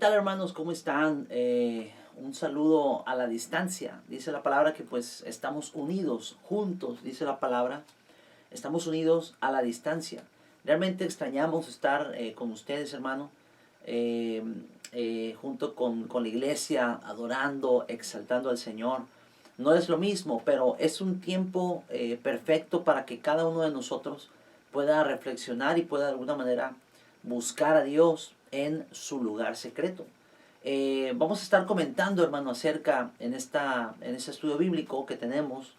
tal, hermanos? ¿Cómo están? Un saludo a la distancia. Dice la palabra que pues estamos unidos, juntos, dice la palabra. Estamos unidos a la distancia. Realmente extrañamos estar con ustedes, hermano, eh, junto con la iglesia, adorando, exaltando al Señor. No es lo mismo, pero es un tiempo perfecto para que cada uno de nosotros pueda reflexionar y pueda de alguna manera buscar a Dios en su lugar secreto. Vamos a estar comentando, hermano, acerca en este estudio bíblico que tenemos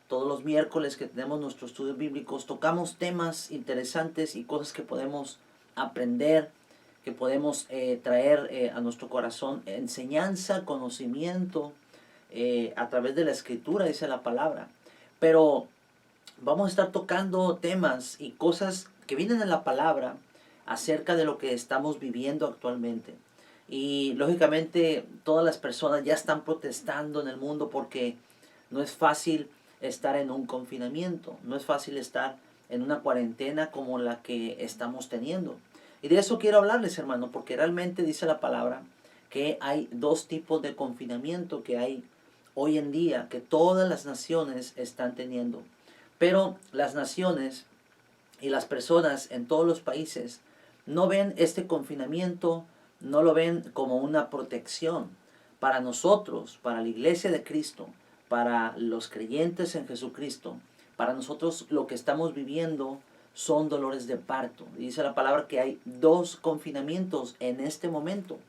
todos los miércoles, que tenemos nuestros estudios bíblicos. Tocamos temas interesantes y cosas que podemos aprender, que podemos traer a nuestro corazón, enseñanza, conocimiento, a través de la escritura, dice la palabra. Pero vamos a estar tocando temas y cosas que vienen en la palabra acerca de lo que estamos viviendo actualmente. Y lógicamente todas las personas ya están protestando en el mundo porque no es fácil estar en un confinamiento, no es fácil estar en una cuarentena como la que estamos teniendo. Y de eso quiero hablarles, hermano, porque realmente dice la palabra que hay dos tipos de confinamiento que hay hoy en día, que todas las naciones están teniendo. Pero las naciones y las personas en todos los países no ven este confinamiento, no lo ven como una protección. Para nosotros, para la iglesia de Cristo, para los creyentes en Jesucristo, para nosotros lo que estamos viviendo son dolores de parto. Dice la palabra que hay dos confinamientos en este momento,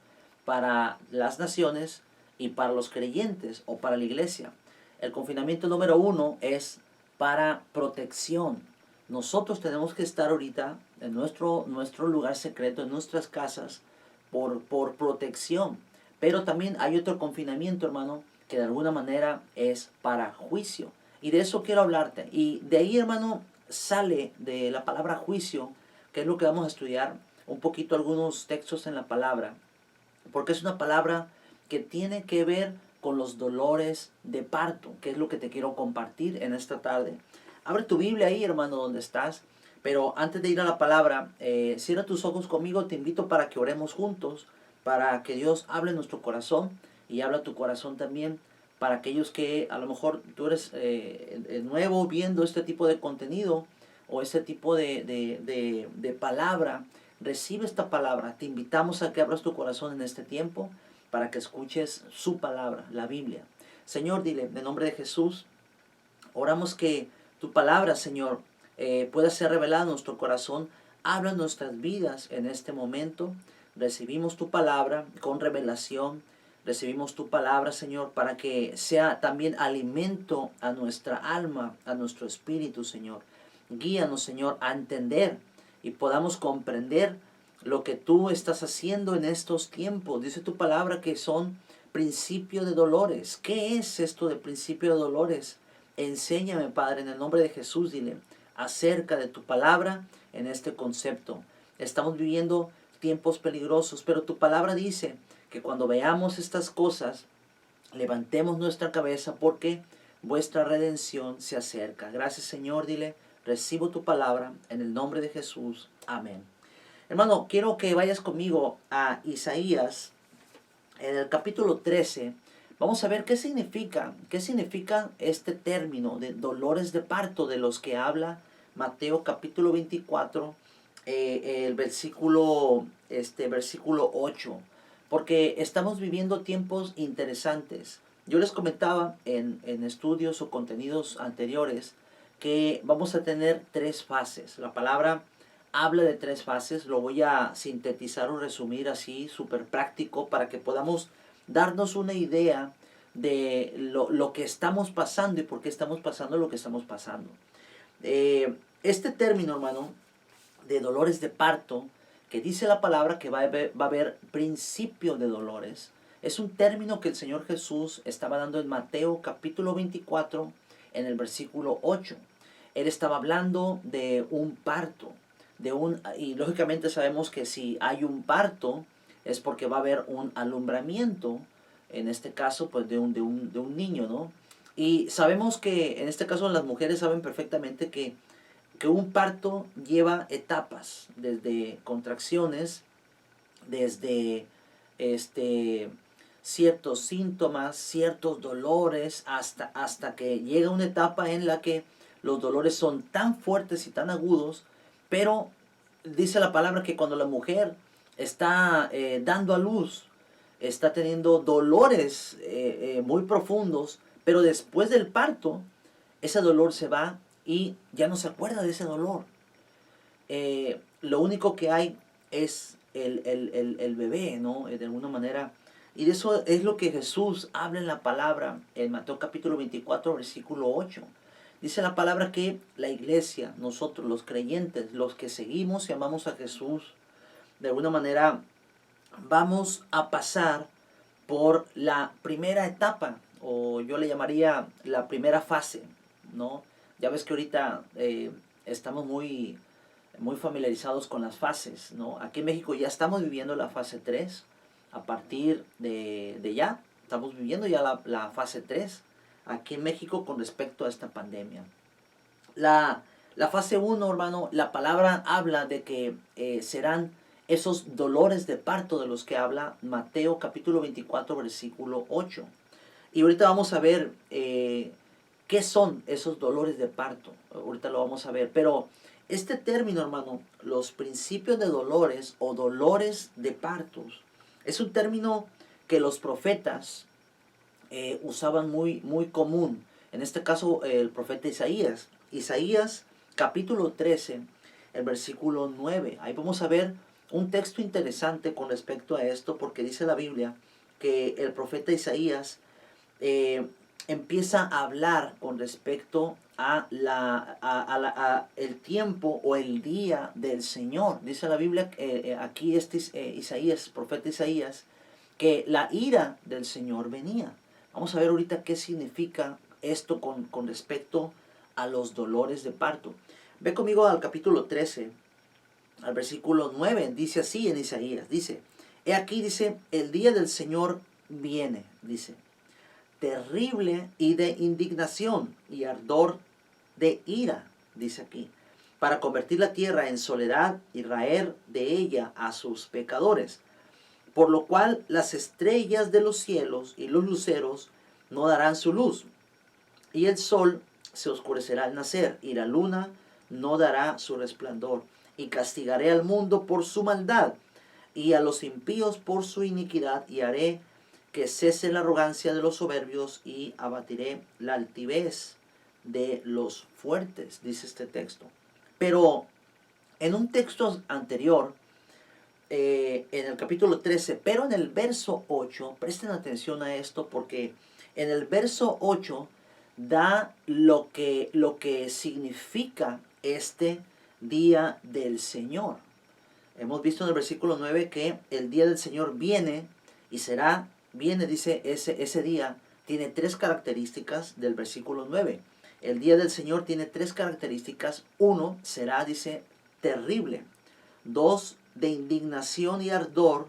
para las naciones y para los creyentes o para la iglesia. El confinamiento número uno es para protección. Nosotros tenemos que estar ahorita en nuestro lugar secreto, en nuestras casas, por protección. Pero también hay otro confinamiento, hermano, que de alguna manera es para juicio. Y de eso quiero hablarte. Y de ahí, hermano, sale de la palabra juicio, que es lo que vamos a estudiar un poquito algunos textos en la palabra. Porque es una palabra que tiene que ver con los dolores de parto, que es lo que te quiero compartir en esta tarde. Abre tu Biblia ahí, hermano, donde estás. Pero antes de ir a la palabra, cierra tus ojos conmigo. Te invito para que oremos juntos, para que Dios hable en nuestro corazón y habla tu corazón también. Para aquellos que a lo mejor tú eres nuevo viendo este tipo de contenido o este tipo de palabra, recibe esta palabra. Te invitamos a que abras tu corazón en este tiempo para que escuches su palabra, la Biblia. Señor, dile, en nombre de Jesús, oramos que tu palabra, Señor, pueda ser revelada en nuestro corazón. Habla en nuestras vidas en este momento. Recibimos tu palabra con revelación. Recibimos tu palabra, Señor, para que sea también alimento a nuestra alma, a nuestro espíritu, Señor. Guíanos, Señor, a entender y podamos comprender lo que tú estás haciendo en estos tiempos. Dice tu palabra que son principio de dolores. ¿Qué es esto de principio de dolores? Enséñame, Padre, en el nombre de Jesús, dile, acerca de tu palabra en este concepto. Estamos viviendo tiempos peligrosos, pero tu palabra dice que cuando veamos estas cosas, levantemos nuestra cabeza porque vuestra redención se acerca. Gracias, Señor, dile, recibo tu palabra en el nombre de Jesús. Amén. Hermano, quiero que vayas conmigo a Isaías, en el capítulo 13. Vamos a ver qué significa este término de dolores de parto de los que habla Mateo capítulo 24, el versículo 8. Porque estamos viviendo tiempos interesantes. Yo les comentaba en estudios o contenidos anteriores que vamos a tener tres fases. La palabra habla de tres fases. Lo voy a sintetizar o resumir así, súper práctico, para que podamos darnos una idea de lo que estamos pasando y por qué estamos pasando lo que estamos pasando. Este término, hermano, de dolores de parto, que dice la palabra que va a haber principio de dolores, es un término que el Señor Jesús estaba dando en Mateo capítulo 24, en el versículo 8. Él estaba hablando de un parto, y lógicamente sabemos que si hay un parto es porque va a haber un alumbramiento, en este caso pues de un niño, ¿no? Y sabemos que en este caso las mujeres saben perfectamente que un parto lleva etapas, desde contracciones, desde ciertos síntomas, ciertos dolores, hasta que llega una etapa en la que los dolores son tan fuertes y tan agudos, pero dice la palabra que cuando la mujer está dando a luz, está teniendo dolores muy profundos, pero después del parto, ese dolor se va y ya no se acuerda de ese dolor. Lo único que hay es el bebé, ¿no? De alguna manera. Y de eso es lo que Jesús habla en la palabra, en Mateo capítulo 24, versículo 8. Dice la palabra que la iglesia, nosotros los creyentes, los que seguimos y amamos a Jesús, de alguna manera vamos a pasar por la primera etapa, o yo le llamaría la primera fase, ¿no? Ya ves que ahorita estamos muy familiarizados con las fases, ¿no? Aquí en México ya estamos viviendo la fase 3, a partir de ya, estamos viviendo ya la fase 3 aquí en México con respecto a esta pandemia. La fase 1, hermano, la palabra habla de que serán esos dolores de parto de los que habla Mateo capítulo 24, versículo 8. Y ahorita vamos a ver qué son esos dolores de parto. Ahorita lo vamos a ver. Pero este término, hermano, los principios de dolores o dolores de partos, es un término que los profetas usaban muy común. En este caso, el profeta Isaías. Isaías capítulo 13, el versículo 9. Ahí vamos a ver un texto interesante con respecto a esto, porque dice la Biblia que el profeta Isaías empieza a hablar con respecto a el tiempo o el día del Señor. Dice la Biblia, aquí Isaías, profeta Isaías, que la ira del Señor venía. Vamos a ver ahorita qué significa esto con respecto a los dolores de parto. Ve conmigo al capítulo 13, al versículo 9, dice así en Isaías, dice, he aquí, dice, el día del Señor viene, dice, terrible y de indignación y ardor de ira, dice aquí, para convertir la tierra en soledad y raer de ella a sus pecadores. Por lo cual las estrellas de los cielos y los luceros no darán su luz, y el sol se oscurecerá al nacer, y la luna no dará su resplandor. Y castigaré al mundo por su maldad, y a los impíos por su iniquidad, y haré que cese la arrogancia de los soberbios, y abatiré la altivez de los fuertes, dice este texto. Pero en un texto anterior, en el capítulo 13, pero en el verso 8, presten atención a esto, porque en el verso 8 da lo que significa este día del Señor. Hemos visto en el versículo 9 que el día del Señor viene y viene, dice, ese día tiene tres características del versículo 9. El día del Señor tiene tres características. Uno, será, dice, terrible. Dos, de indignación y ardor,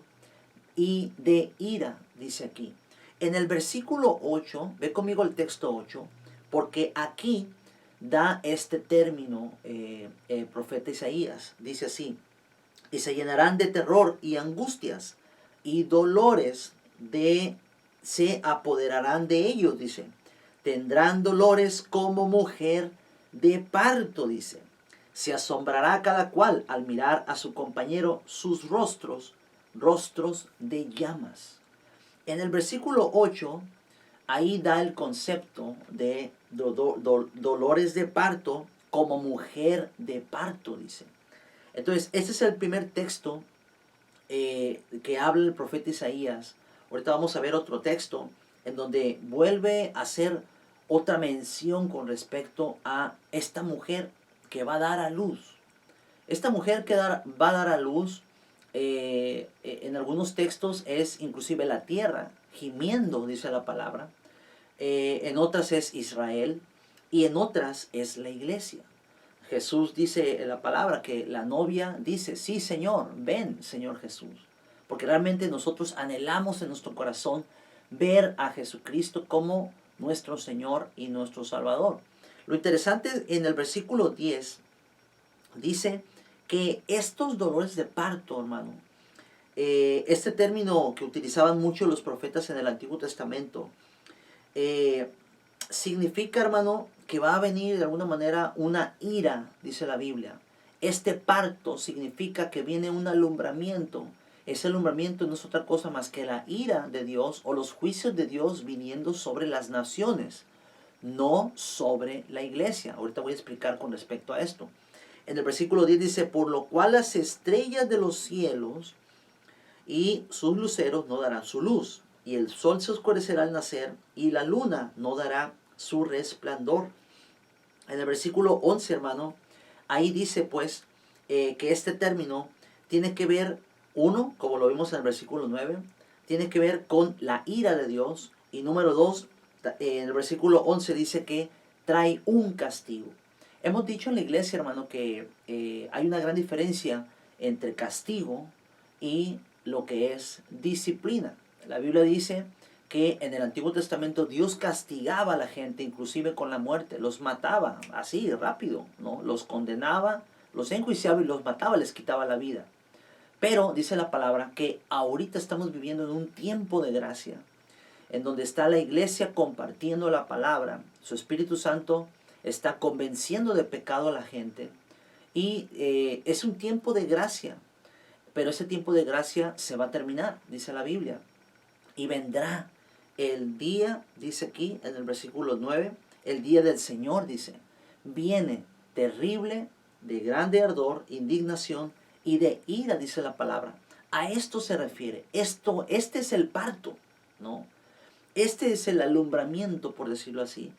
y de ira, dice aquí. En el versículo 8, ve conmigo el texto 8, porque aquí da este término el profeta Isaías. Dice así, y se llenarán de terror y angustias, y dolores se apoderarán de ellos, dice. Tendrán dolores como mujer de parto, dice. Se asombrará cada cual al mirar a su compañero sus rostros de llamas. En el versículo 8, ahí da el concepto de dolores de parto como mujer de parto, dice. Entonces, este es el primer texto que habla el profeta Isaías. Ahorita vamos a ver otro texto en donde vuelve a hacer otra mención con respecto a esta mujer que va a dar a luz. Esta mujer que va a dar a luz, en algunos textos es inclusive la tierra, gimiendo, dice la palabra. En otras es Israel y en otras es la iglesia. Jesús dice en la palabra que la novia dice, sí Señor, ven Señor Jesús. Porque realmente nosotros anhelamos en nuestro corazón ver a Jesucristo como nuestro Señor y nuestro Salvador. Lo interesante en el versículo 10 dice que estos dolores de parto, hermano, Este término que utilizaban mucho los profetas en el Antiguo Testamento significa, hermano, que va a venir de alguna manera una ira, dice la Biblia. Este parto significa que viene un alumbramiento. Ese alumbramiento no es otra cosa más que la ira de Dios o los juicios de Dios viniendo sobre las naciones, no sobre la iglesia. Ahorita voy a explicar con respecto a esto. En el versículo 10 dice, por lo cual las estrellas de los cielos y sus luceros no darán su luz, y el sol se oscurecerá al nacer, y la luna no dará su resplandor. En el versículo 11, hermano, ahí dice pues que este término tiene que ver, uno, como lo vimos en el versículo 9, tiene que ver con la ira de Dios, y número dos, en el versículo 11 dice que trae un castigo. Hemos dicho en la iglesia, hermano, que hay una gran diferencia entre castigo y lo que es disciplina. La Biblia dice que en el Antiguo Testamento Dios castigaba a la gente, inclusive con la muerte, los mataba así rápido, ¿no? Los condenaba, los enjuiciaba y los mataba, les quitaba la vida. Pero dice la palabra que ahorita estamos viviendo en un tiempo de gracia, en donde está la iglesia compartiendo la palabra, su Espíritu Santo está convenciendo de pecado a la gente, y es un tiempo de gracia. Pero ese tiempo de gracia se va a terminar, dice la Biblia. Y vendrá el día, dice aquí en el versículo 9, el día del Señor, dice. Viene terrible, de grande ardor, indignación y de ira, dice la palabra. A esto se refiere. Este es el parto, ¿no? Este es el alumbramiento, por decirlo así.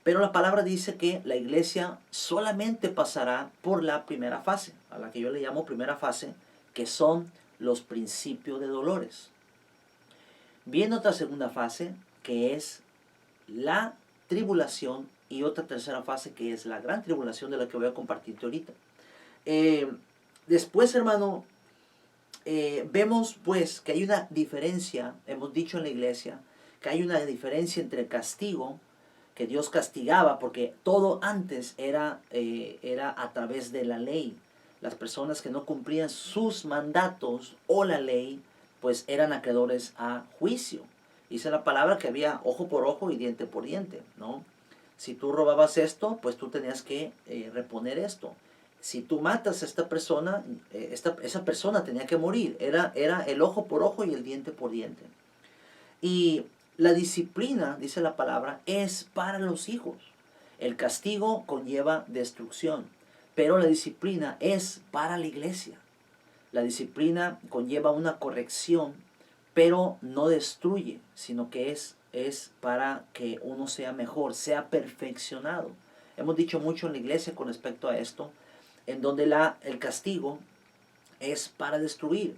Pero la palabra dice que la iglesia solamente pasará por la primera fase, a la que yo le llamo primera fase, que son los principios de dolores. Viene otra segunda fase, que es la tribulación, y otra tercera fase, que es la gran tribulación, de la que voy a compartirte ahorita. Después, hermano, vemos pues que hay una diferencia, hemos dicho en la iglesia, que hay una diferencia entre el castigo, que Dios castigaba, porque todo antes era a través de la ley. Las personas que no cumplían sus mandatos o la ley, pues eran acreedores a juicio. Dice la palabra que había ojo por ojo y diente por diente, ¿no? Si tú robabas esto, pues tú tenías que reponer esto. Si tú matas a esta persona, esa persona tenía que morir. Era el ojo por ojo y el diente por diente. Y la disciplina, dice la palabra, es para los hijos. El castigo conlleva destrucción, pero la disciplina es para la iglesia. La disciplina conlleva una corrección, pero no destruye, sino que es para que uno sea mejor, sea perfeccionado. Hemos dicho mucho en la iglesia con respecto a esto, en donde el castigo es para destruir,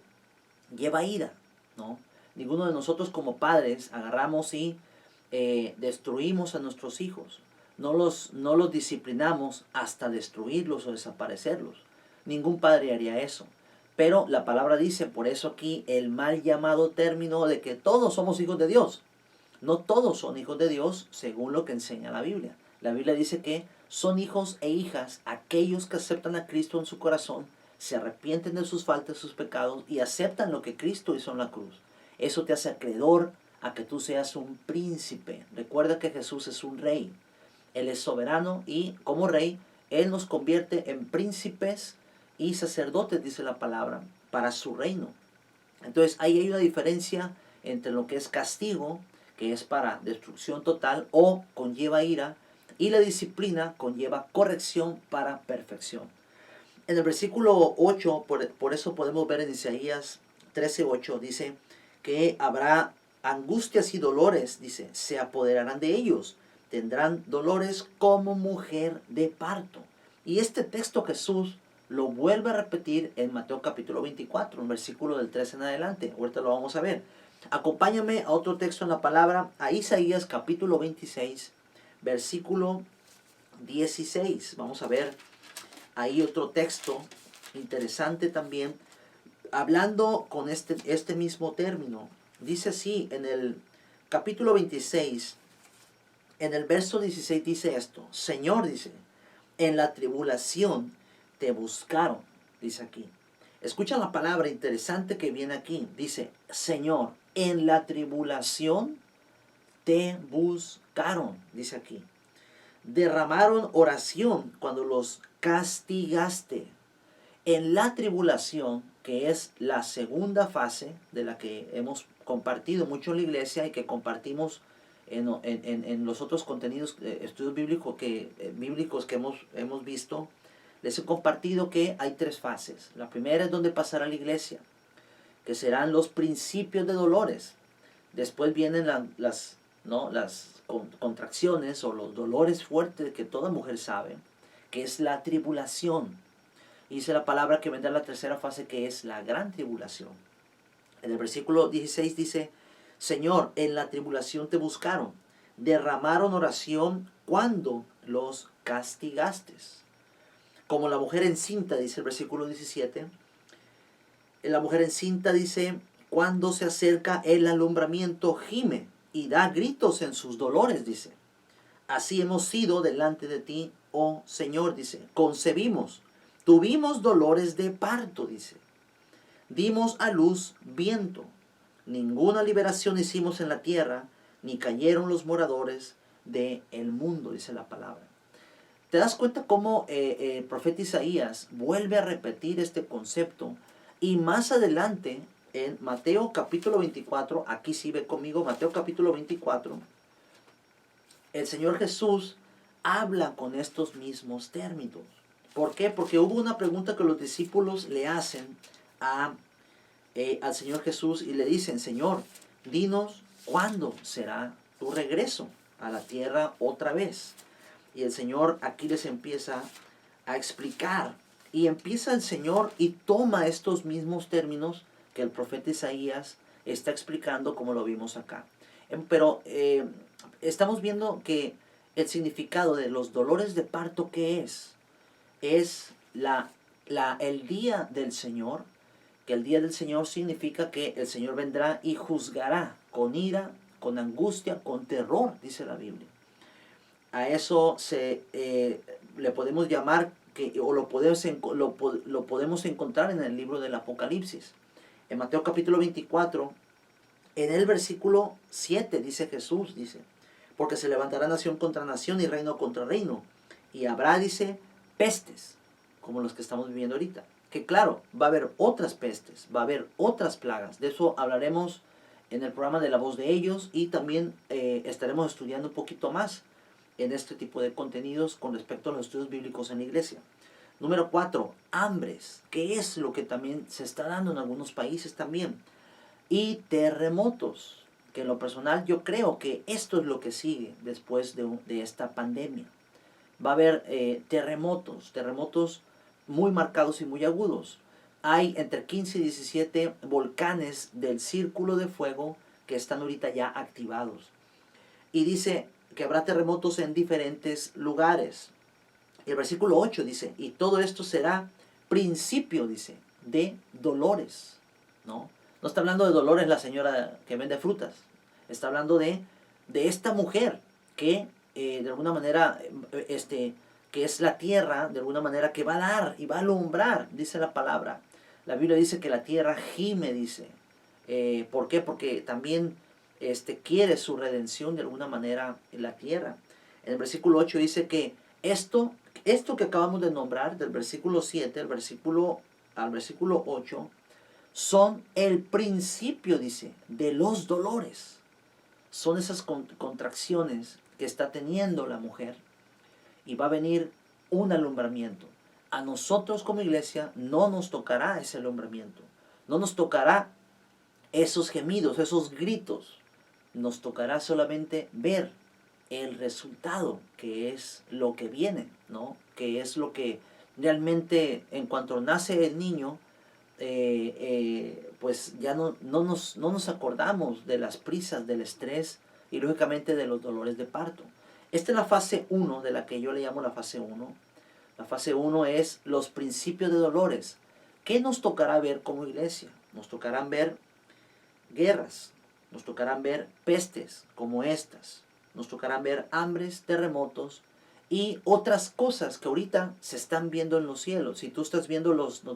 lleva ira, ¿no? Ninguno de nosotros como padres agarramos y destruimos a nuestros hijos. No los disciplinamos hasta destruirlos o desaparecerlos. Ningún padre haría eso. Pero la palabra dice, por eso aquí el mal llamado término de que todos somos hijos de Dios. No todos son hijos de Dios según lo que enseña la Biblia. La Biblia dice que son hijos e hijas aquellos que aceptan a Cristo en su corazón, se arrepienten de sus faltas, sus pecados y aceptan lo que Cristo hizo en la cruz. Eso te hace acreedor a que tú seas un príncipe. Recuerda que Jesús es un rey. Él es soberano y como rey, Él nos convierte en príncipes y sacerdotes, dice la palabra, para su reino. Entonces ahí hay una diferencia entre lo que es castigo, que es para destrucción total o conlleva ira, y la disciplina conlleva corrección para perfección. En el versículo 8, por eso podemos ver en Isaías 13:8, dice que habrá angustias y dolores, dice, se apoderarán de ellos, tendrán dolores como mujer de parto. Y este texto Jesús lo vuelve a repetir en Mateo capítulo 24, un versículo del 13 en adelante. Ahorita lo vamos a ver. Acompáñame a otro texto en la palabra, a Isaías capítulo 26, versículo 16. Vamos a ver ahí otro texto interesante también, hablando con este mismo término. Dice así, en el capítulo 26, en el verso 16 dice esto: Señor, dice, en la tribulación te buscaron, dice aquí. Escucha la palabra interesante que viene aquí. Dice, Señor, en la tribulación te buscaron, dice aquí. Derramaron oración cuando los castigaste. En la tribulación, que es la segunda fase de la que hemos compartido mucho en la iglesia y que compartimos en los otros contenidos, estudios bíblicos que hemos visto, les he compartido que hay tres fases. La primera es donde pasará la iglesia, que serán los principios de dolores. Después vienen las contracciones o los dolores fuertes que toda mujer sabe, que es la tribulación. Y dice la palabra que vendrá la tercera fase, que es la gran tribulación. En el versículo 16 dice, Señor, en la tribulación te buscaron, derramaron oración cuando los castigaste. Como la mujer encinta, dice el versículo 17, la mujer encinta dice, cuando se acerca el alumbramiento gime y da gritos en sus dolores, dice. Así hemos sido delante de ti, oh Señor, dice. Concebimos, tuvimos dolores de parto, dice. Dimos a luz viento. Ninguna liberación hicimos en la tierra, ni cayeron los moradores del mundo, dice la palabra. ¿Te das cuenta cómo el profeta Isaías vuelve a repetir este concepto? Y más adelante, en Mateo capítulo 24, aquí sí ve conmigo, Mateo capítulo 24, el Señor Jesús habla con estos mismos términos. ¿Por qué? Porque hubo una pregunta que los discípulos le hacen al Señor Jesús y le dicen, Señor, dinos cuándo será tu regreso a la tierra otra vez. Y el Señor aquí les empieza a explicar. Y empieza el Señor y toma estos mismos términos que el profeta Isaías está explicando, como lo vimos acá. Pero estamos viendo que el significado de los dolores de parto, ¿qué es? Es el día del Señor, que el día del Señor significa que el Señor vendrá y juzgará con ira, con angustia, con terror, dice la Biblia. A eso le podemos llamar, o lo podemos encontrar en el libro del Apocalipsis. En Mateo capítulo 24, en el versículo 7 dice Jesús, dice, porque se levantará nación contra nación y reino contra reino. Y habrá, dice, pestes, como los que estamos viviendo ahorita. Que claro, va a haber otras pestes, va a haber otras plagas. De eso hablaremos en el programa de La Voz de Ellos y también estaremos estudiando un poquito más en este tipo de contenidos con respecto a los estudios bíblicos en la iglesia. Número 4, hambres, que es lo que también se está dando en algunos países también. Y terremotos, que en lo personal yo creo que esto es lo que sigue después de esta pandemia. Va a haber terremotos muy marcados y muy agudos. Hay entre 15 y 17 volcanes del círculo de fuego que están ahorita ya activados. Y dice que habrá terremotos en diferentes lugares. Y el versículo 8 dice, y todo esto será principio, dice, de dolores, ¿no? No está hablando de dolores la señora que vende frutas. Está hablando de esta mujer que de alguna manera, que es la tierra, de alguna manera que va a dar y va a alumbrar, dice la palabra. La Biblia dice que la tierra gime, dice. ¿Por qué? Porque también quiere su redención de alguna manera en la tierra. En el versículo 8 dice que esto que acabamos de nombrar, del versículo 7 al versículo 8, son el principio, dice, de los dolores. Son esas contracciones que está teniendo la mujer y va a venir un alumbramiento. A nosotros como iglesia no nos tocará ese alumbramiento. No nos tocará esos gemidos, esos gritos. Nos tocará solamente ver el resultado, que es lo que viene, ¿no? Que es lo que realmente en cuanto nace el niño, pues ya no nos acordamos de las prisas, del estrés y lógicamente de los dolores de parto. Esta es la fase 1, de la que yo le llamo la fase 1. La fase 1 es los principios de dolores. ¿Qué nos tocará ver como iglesia? Nos tocarán ver guerras, nos tocarán ver pestes como estas, nos tocarán ver hambres, terremotos y otras cosas que ahorita se están viendo en los cielos. Si tú estás viendo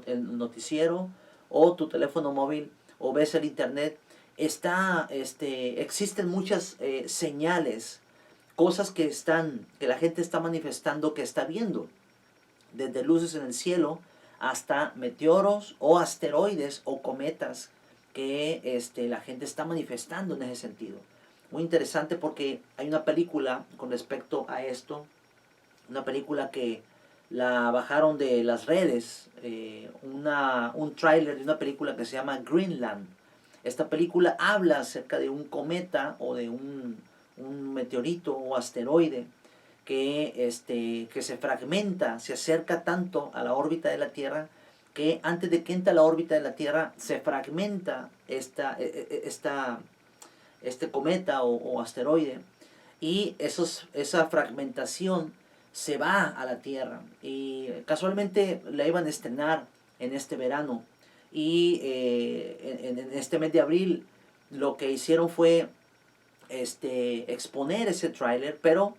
el noticiero o tu teléfono móvil o ves el internet, existen muchas señales, cosas que la gente está manifestando, que está viendo, desde luces en el cielo hasta meteoros o asteroides o cometas que la gente está manifestando en ese sentido. Muy interesante porque hay una película con respecto a esto, una película que la bajaron de las redes, un tráiler de una película que se llama Greenland. Esta película habla acerca de un cometa o de un meteorito o asteroide que se fragmenta, se acerca tanto a la órbita de la Tierra que antes de que entre a la órbita de la Tierra se fragmenta este cometa o asteroide, y esa fragmentación se va a la Tierra, y casualmente la iban a estrenar en este verano, y en este mes de abril lo que hicieron fue exponer ese tráiler, pero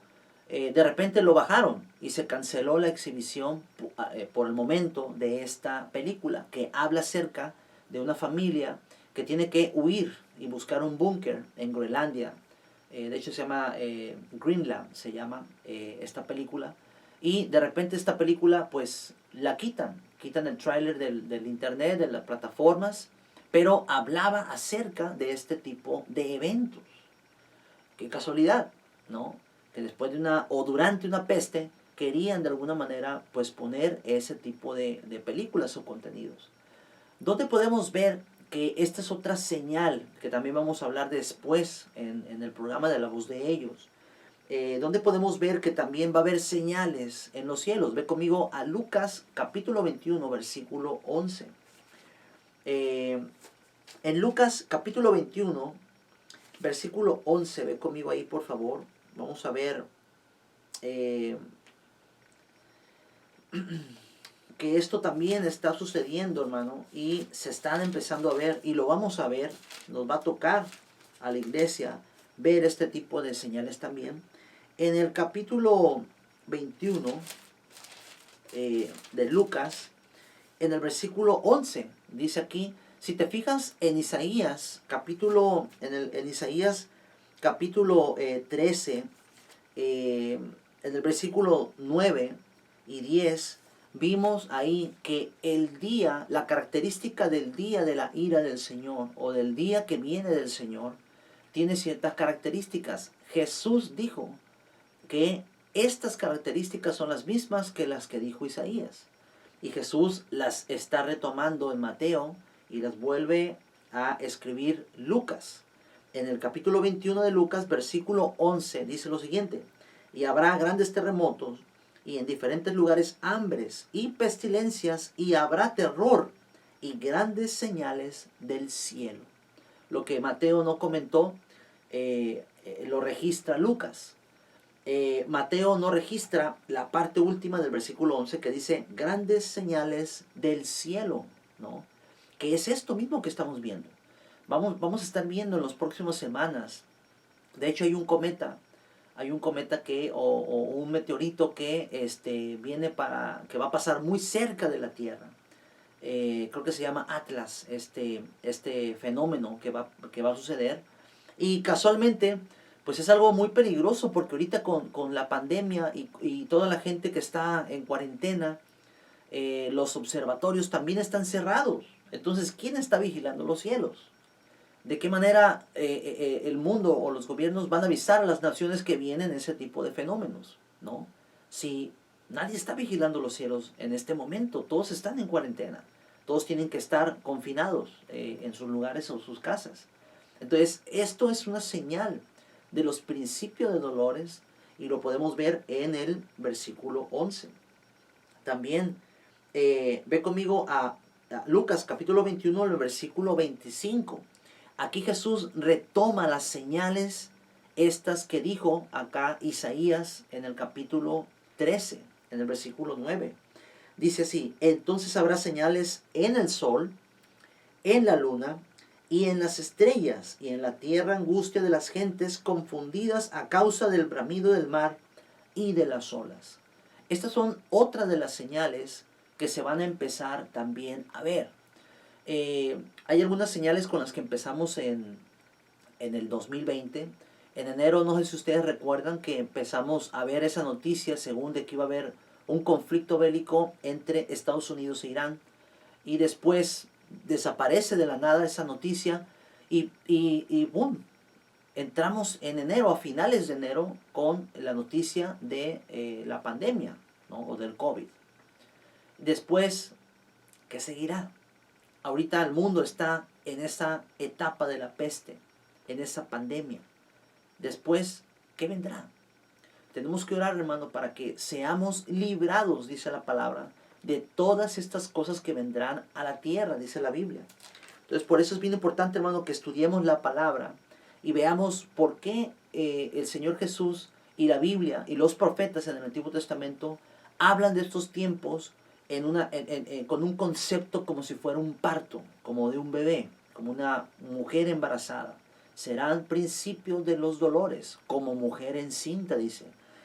de repente lo bajaron y se canceló la exhibición por el momento de esta película, que habla acerca de una familia que tiene que huir y buscar un búnker en Groenlandia. De hecho se llama Greenland, se llama esta película. Y de repente esta película pues la quitan el tráiler del internet, de las plataformas, pero hablaba acerca de este tipo de eventos. Qué casualidad, ¿no? Que después de o durante una peste querían de alguna manera pues poner ese tipo de películas o contenidos. ¿Dónde podemos ver que esta es otra señal que también vamos a hablar después en el programa de La Voz de Ellos? ¿Dónde podemos ver que también va a haber señales en los cielos? Ve conmigo a Lucas capítulo 21, versículo 11. En Lucas capítulo 21, versículo 11, ve conmigo ahí por favor. Vamos a ver que esto también está sucediendo, hermano, y se están empezando a ver, y lo vamos a ver, nos va a tocar a la iglesia ver este tipo de señales también. En el capítulo 21 de Lucas, en el versículo 11, dice aquí, si te fijas en Isaías, en Isaías capítulo 13, en el versículo 9 y 10, vimos ahí que la característica del día de la ira del Señor, o del día que viene del Señor, tiene ciertas características. Jesús dijo que estas características son las mismas que las que dijo Isaías. Y Jesús las está retomando en Mateo y las vuelve a escribir Lucas. En el capítulo 21 de Lucas, versículo 11, dice lo siguiente: y habrá grandes terremotos, y en diferentes lugares hambres y pestilencias, y habrá terror y grandes señales del cielo. Lo que Mateo no comentó, lo registra Lucas. Mateo no registra la parte última del versículo 11 que dice grandes señales del cielo, ¿no? Que es esto mismo que estamos viendo. Vamos a estar viendo en las próximas semanas. De hecho hay un cometa o un meteorito que que va a pasar muy cerca de la Tierra. Creo que se llama Atlas, este fenómeno que va a suceder. Y casualmente, pues es algo muy peligroso, porque ahorita con la pandemia y toda la gente que está en cuarentena, los observatorios también están cerrados. Entonces, ¿quién está vigilando los cielos? ¿De qué manera el mundo o los gobiernos van a avisar a las naciones que vienen ese tipo de fenómenos, ¿no? Si nadie está vigilando los cielos en este momento, todos están en cuarentena, todos tienen que estar confinados en sus lugares o sus casas. Entonces, esto es una señal de los principios de dolores, y lo podemos ver en el versículo 11. También ve conmigo a Lucas capítulo 21, el versículo 25. Aquí Jesús retoma las señales estas que dijo acá Isaías en el capítulo 13, en el versículo 9. Dice así: entonces habrá señales en el sol, en la luna y en las estrellas, y en la tierra angustia de las gentes confundidas a causa del bramido del mar y de las olas. Estas son otras de las señales que se van a empezar también a ver. Hay algunas señales con las que empezamos en el 2020. En enero, no sé si ustedes recuerdan que empezamos a ver esa noticia según de que iba a haber un conflicto bélico entre Estados Unidos e Irán. Y después desaparece de la nada esa noticia y boom, entramos en enero, a finales de enero, con la noticia de la pandemia, ¿no? O del COVID. Después, ¿qué seguirá? Ahorita el mundo está en esa etapa de la peste, en esa pandemia. Después, ¿qué vendrá? Tenemos que orar, hermano, para que seamos librados, dice la palabra, de todas estas cosas que vendrán a la tierra, dice la Biblia. Entonces, por eso es bien importante, hermano, que estudiemos la palabra y veamos por qué el Señor Jesús y la Biblia y los profetas en el Antiguo Testamento hablan de estos tiempos con un concepto como si fuera un parto, como de un bebé, como una mujer embarazada. Serán principios de los dolores, como mujer encinta, dice.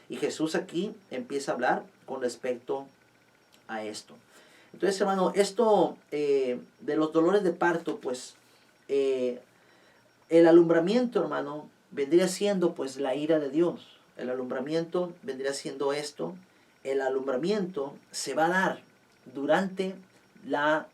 Y Jesús aquí empieza a hablar con respecto a esto. Entonces, hermano, esto de los dolores de parto, pues el alumbramiento, hermano, vendría siendo pues la ira de Dios. El alumbramiento vendría siendo esto. El alumbramiento se va a dar durante la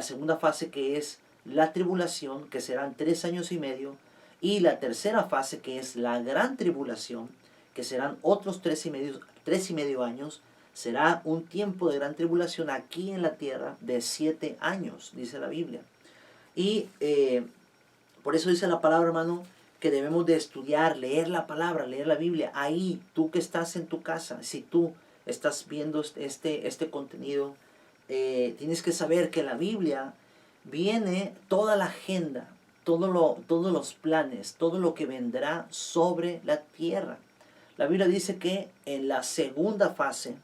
segunda fase, que es la tribulación, que serán 3 años y medio, y la tercera fase, que es la gran tribulación, que serán otros 3 y medio años. Será un tiempo de gran tribulación aquí en la tierra de 7 años, dice la Biblia. Y por eso dice la palabra, hermano, que debemos de estudiar, leer la palabra, leer la Biblia. Ahí, tú que estás en tu casa, si tú estás viendo este contenido, tienes que saber que la Biblia viene toda la agenda, todos los planes, todo lo que vendrá sobre la tierra. La Biblia dice que en la segunda fase,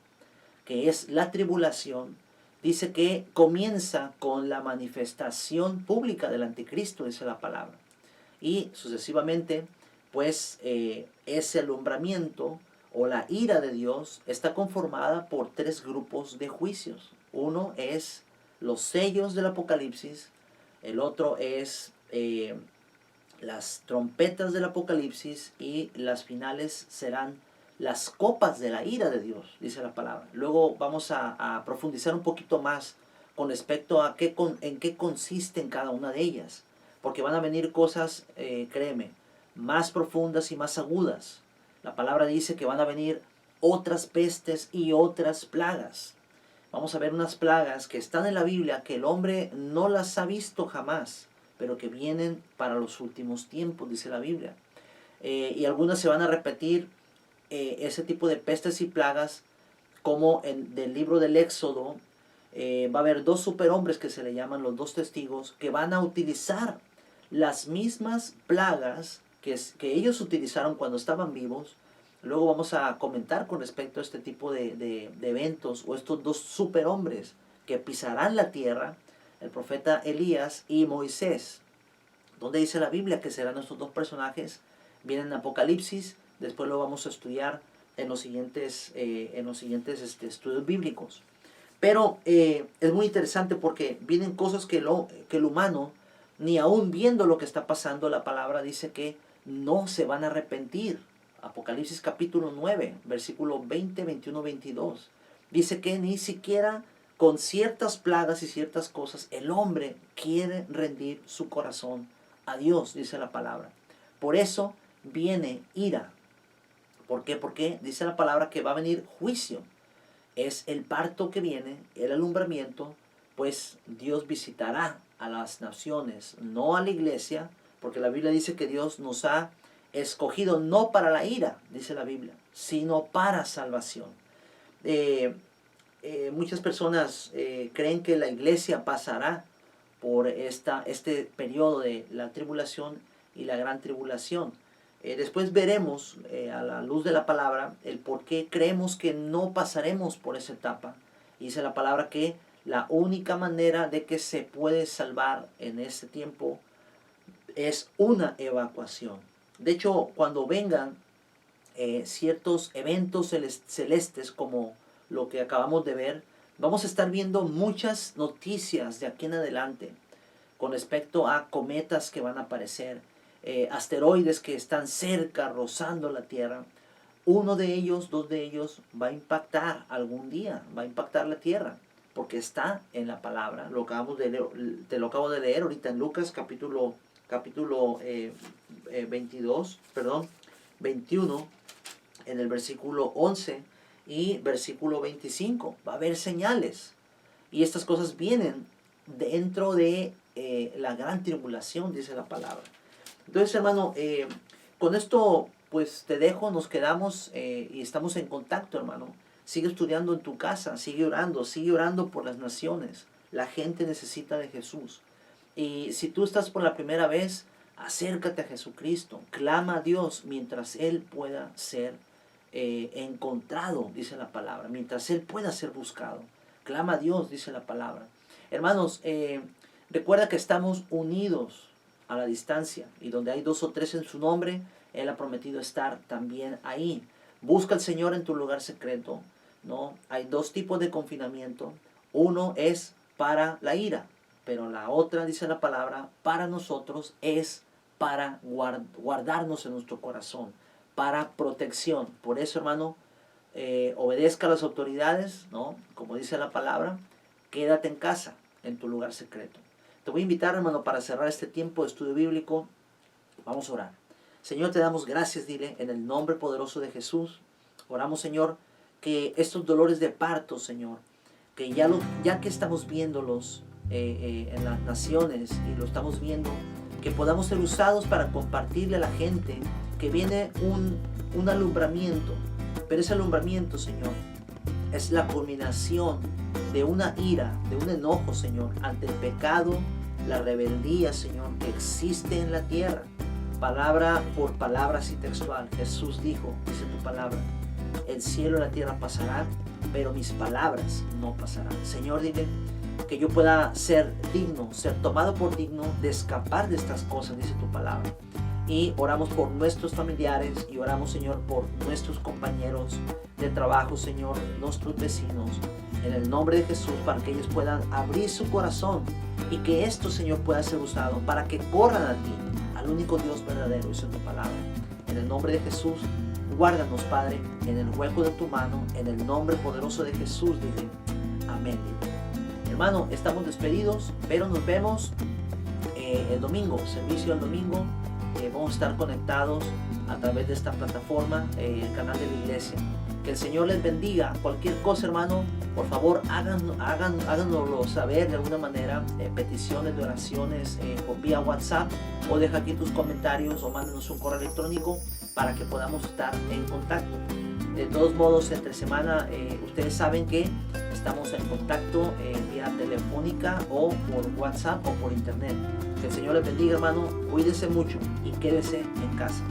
que es la tribulación, dice que comienza con la manifestación pública del anticristo, dice la palabra. Y sucesivamente, pues ese alumbramiento o la ira de Dios está conformada por 3 grupos de juicios. Uno es los sellos del Apocalipsis, el otro es las trompetas del Apocalipsis, y las finales serán las copas de la ira de Dios, dice la palabra. Luego vamos a profundizar un poquito más con respecto a en qué consisten cada una de ellas, porque van a venir cosas, créeme, más profundas y más agudas. La palabra dice que van a venir otras pestes y otras plagas. Vamos a ver unas plagas que están en la Biblia, que el hombre no las ha visto jamás, pero que vienen para los últimos tiempos, dice la Biblia. Y algunas se van a repetir, ese tipo de pestes y plagas, como del libro del Éxodo. Va a haber 2 superhombres que se le llaman los 2 testigos, que van a utilizar las mismas plagas que ellos utilizaron cuando estaban vivos. Luego vamos a comentar con respecto a este tipo de eventos, o estos 2 superhombres que pisarán la tierra, el profeta Elías y Moisés. Donde dice la Biblia que serán estos 2 personajes, vienen en Apocalipsis. Después lo vamos a estudiar en los siguientes estudios bíblicos. Pero es muy interesante porque vienen cosas que el humano, ni aún viendo lo que está pasando, la palabra dice que no se van a arrepentir. Apocalipsis capítulo 9, versículo 20, 21, 22. Dice que ni siquiera con ciertas plagas y ciertas cosas el hombre quiere rendir su corazón a Dios, dice la palabra. Por eso viene ira. ¿Por qué? Porque dice la palabra que va a venir juicio. Es el parto que viene, el alumbramiento, pues Dios visitará a las naciones, no a la iglesia, porque la Biblia dice que Dios nos ha escogido no para la ira, dice la Biblia, sino para salvación. Muchas personas creen que la iglesia pasará por este periodo de la tribulación y la gran tribulación. Después veremos, a la luz de la palabra, el por qué creemos que no pasaremos por esa etapa. Dice la palabra que la única manera de que se puede salvar en ese tiempo es una evacuación. De hecho, cuando vengan ciertos eventos celestes como lo que acabamos de ver, Vamos a estar viendo muchas noticias de aquí en adelante con respecto a cometas que van a aparecer, asteroides que están cerca, rozando la Tierra. Uno de ellos, dos de ellos, va a impactar algún día, va a impactar la Tierra, porque está en la palabra. Te lo acabo de leer ahorita en Lucas capítulo 21, en el versículo 11 y versículo 25. Va a haber señales. Y estas cosas vienen dentro de la gran tribulación, dice la palabra. Entonces, hermano, con esto pues te dejo, nos quedamos y estamos en contacto, hermano. Sigue estudiando en tu casa, sigue orando por las naciones. La gente necesita de Jesús. Y si tú estás por la primera vez, acércate a Jesucristo, clama a Dios mientras Él pueda ser encontrado, dice la palabra, mientras Él pueda ser buscado. Clama a Dios, dice la palabra. Hermanos, recuerda que estamos unidos a la distancia, y donde hay 2 o 3 en su nombre, Él ha prometido estar también ahí. Busca al Señor en tu lugar secreto, ¿no? Hay 2 tipos de confinamiento. Uno es para la ira, pero la otra, dice la palabra, para nosotros es para guardarnos en nuestro corazón, para protección. Por eso, hermano, obedezca a las autoridades, ¿no? Como dice la palabra, quédate en casa, en tu lugar secreto. Te voy a invitar, hermano, para cerrar este tiempo de estudio bíblico. Vamos a orar. Señor, te damos gracias, dile, en el nombre poderoso de Jesús. Oramos, Señor, que estos dolores de parto, Señor, que ya que estamos viéndolos en las naciones y lo estamos viendo, que podamos ser usados para compartirle a la gente que viene un alumbramiento. Pero ese alumbramiento, Señor, es la culminación de una ira, de un enojo, Señor, ante el pecado, la rebeldía, Señor, que existe en la tierra. Palabra por palabra, así textual, Jesús dijo, dice tu palabra, el cielo y la tierra pasarán, pero mis palabras no pasarán. Señor, dile que yo pueda ser digno, ser tomado por digno de escapar de estas cosas, dice tu palabra. Y oramos por nuestros familiares y oramos, Señor, por nuestros compañeros de trabajo, Señor, nuestros vecinos, en el nombre de Jesús, para que ellos puedan abrir su corazón y que esto, Señor, pueda ser usado para que corran a ti, al único Dios verdadero, dice tu palabra. En el nombre de Jesús, guárdanos, Padre, en el hueco de tu mano, en el nombre poderoso de Jesús, dile, amén. Hermano, estamos despedidos, pero nos vemos el domingo, servicio el domingo. Vamos a estar conectados a través de esta plataforma, el canal de la iglesia. Que el Señor les bendiga. Cualquier cosa, hermano, por favor, háganoslo saber de alguna manera, peticiones de oraciones por vía WhatsApp, o deja aquí tus comentarios o mándenos un correo electrónico para que podamos estar en contacto. De todos modos, entre semana, ustedes saben que estamos en contacto vía telefónica o por WhatsApp o por internet. Que el Señor les bendiga, hermano. Cuídense mucho y quédese en casa.